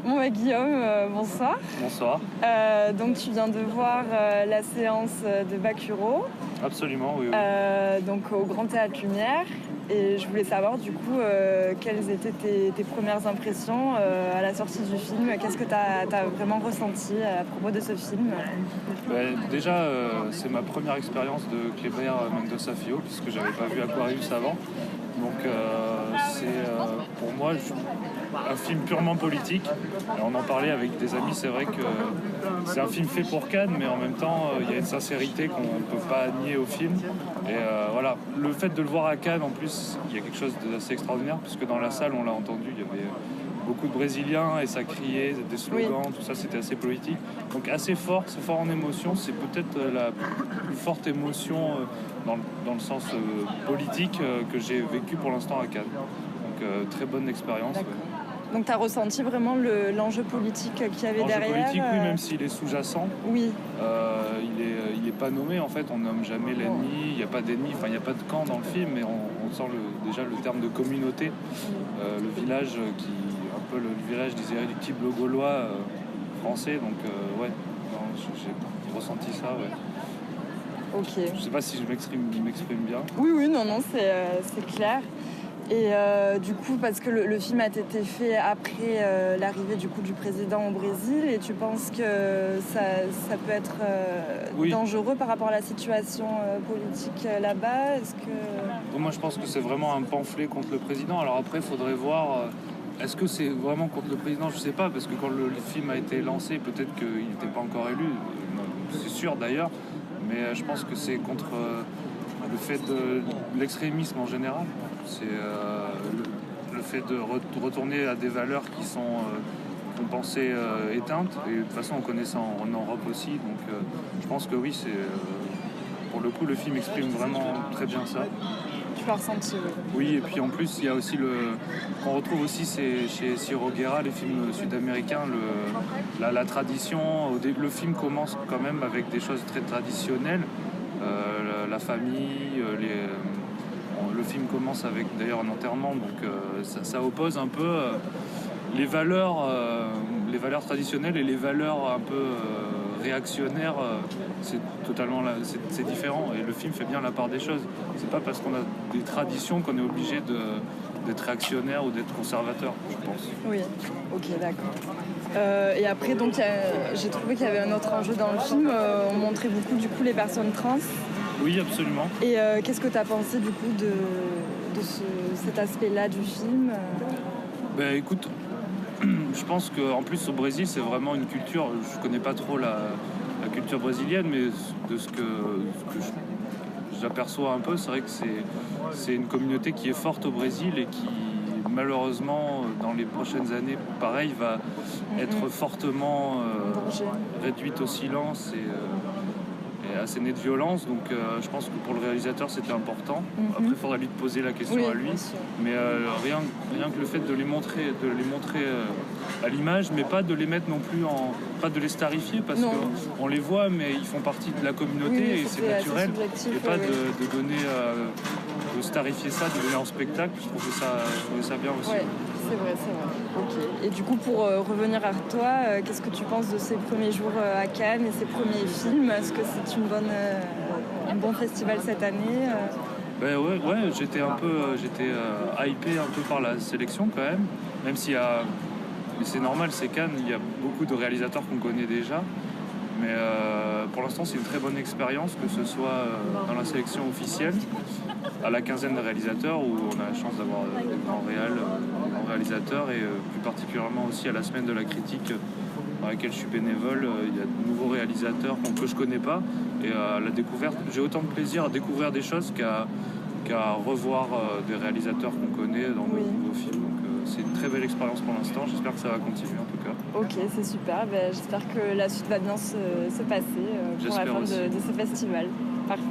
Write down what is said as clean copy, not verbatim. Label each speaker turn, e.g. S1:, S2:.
S1: Bon Guillaume, bonsoir.
S2: Bonsoir.
S1: Donc tu viens de voir la séance de Bacuro.
S2: Absolument, oui.
S1: Donc au Grand Théâtre Lumière. Et je voulais savoir du coup quelles étaient tes premières impressions à la sortie du film. Qu'est-ce que tu as vraiment ressenti à propos de ce film?
S2: Déjà, c'est ma première expérience de Kleber Mendonça Filho, puisque j'avais pas vu Aquarius avant. Donc c'est pour moi un film purement politique. Et on en parlait avec des amis, c'est vrai que c'est un film fait pour Cannes, mais en même temps il y a une sincérité qu'on ne peut pas nier au film. Et voilà, le fait de le voir à Cannes en plus, il y a quelque chose d'assez extraordinaire, puisque dans la salle on l'a entendu, il y avait beaucoup de Brésiliens et ça criait, des slogans, tout ça, c'était assez politique. Donc assez fort, c'est fort en émotion, c'est peut-être la plus forte émotion dans le sens politique que j'ai vécu pour l'instant à Cannes. Donc très bonne expérience.
S1: Donc tu as ressenti vraiment l'enjeu politique qu'il y avait derrière.
S2: L'enjeu politique, oui, même s'il est sous-jacent.
S1: Oui.
S2: Il est pas nommé, en fait, on nomme jamais l'ennemi, il n'y a pas d'ennemi, enfin il n'y a pas de camp dans le film, mais on sent déjà le terme de communauté, le village qui un peu le village des irréductibles gaulois français, donc ouais, j'ai ressenti ça, ouais.
S1: Ok.
S2: Je sais pas si je m'exprime bien.
S1: Oui, non, c'est clair. Et du coup, parce que le film a été fait après l'arrivée du président au Brésil, et tu penses que ça peut être dangereux par rapport à la situation politique là-bas?
S2: Moi, je pense que c'est vraiment un pamphlet contre le président. Alors après, il faudrait voir... Est-ce que c'est vraiment contre le président? Je sais pas, parce que quand le film a été lancé, peut-être qu'il n'était pas encore élu. C'est sûr d'ailleurs, mais je pense que c'est contre le fait de l'extrémisme en général. C'est le fait de retourner à des valeurs qui sont qu'on pensait éteintes. Et de toute façon, on connaît ça en Europe aussi. Donc je pense que oui, c'est pour le coup, le film exprime vraiment très bien ça.
S1: Tu l'as ressenti, oui.
S2: Oui, et puis en plus, il y a aussi qu'on retrouve aussi chez Ciro Guerra, les films sud-américains, la tradition. Le film commence quand même avec des choses très traditionnelles. La famille, le film commence avec d'ailleurs un enterrement, donc ça oppose un peu les valeurs traditionnelles et les valeurs un peu réactionnaires. C'est totalement c'est différent, et le film fait bien la part des choses. C'est pas parce qu'on a des traditions qu'on est obligé d'être réactionnaire ou d'être conservateur, je pense.
S1: Oui, ok, d'accord. Et après, donc, j'ai trouvé qu'il y avait un autre enjeu dans le film. On montrait beaucoup, du coup, les personnes trans.
S2: Oui, absolument.
S1: Et qu'est-ce que tu as pensé, du coup, de cet aspect-là du film?
S2: Écoute, je pense qu'en plus, au Brésil, c'est vraiment une culture... Je connais pas trop la culture brésilienne, mais de ce que j'aperçois un peu, c'est vrai que c'est une communauté qui est forte au Brésil et qui, malheureusement, dans les prochaines années, pareil, va être fortement réduite au silence et assénée de violence. Donc je pense que pour le réalisateur, c'était important. Après, il faudra lui poser la question à lui. Mais rien que le fait de les montrer à l'image, mais pas de les mettre non plus pas de les starifier, parce qu'on les voit, mais ils font partie de la communauté, et c'est naturel. Et pas de donner... de starifier ça, de donner en spectacle. Je trouvais ça bien aussi.
S1: Ouais, c'est vrai. Ok. Et du coup, pour revenir à toi, qu'est-ce que tu penses de ces premiers jours à Cannes et ces premiers films? Est-ce que c'est un bon festival cette année?
S2: Ouais, j'étais hypé un peu par la sélection quand même s'il y a... Mais c'est normal, c'est Cannes, il y a beaucoup de réalisateurs qu'on connaît déjà. Mais pour l'instant, c'est une très bonne expérience, que ce soit dans la sélection officielle, à la quinzaine de réalisateurs, où on a la chance d'avoir des grands réalisateurs, et plus particulièrement aussi à la semaine de la critique, dans laquelle je suis bénévole. Il y a de nouveaux réalisateurs que je connais pas, et à la découverte, j'ai autant de plaisir à découvrir des choses qu'à revoir des réalisateurs qu'on connaît dans nos nouveaux films. C'est une très belle expérience pour l'instant, j'espère que ça va continuer en tout cas.
S1: Ok, c'est super, j'espère que la suite va bien se passer pour la fin de ce festival. Parfait.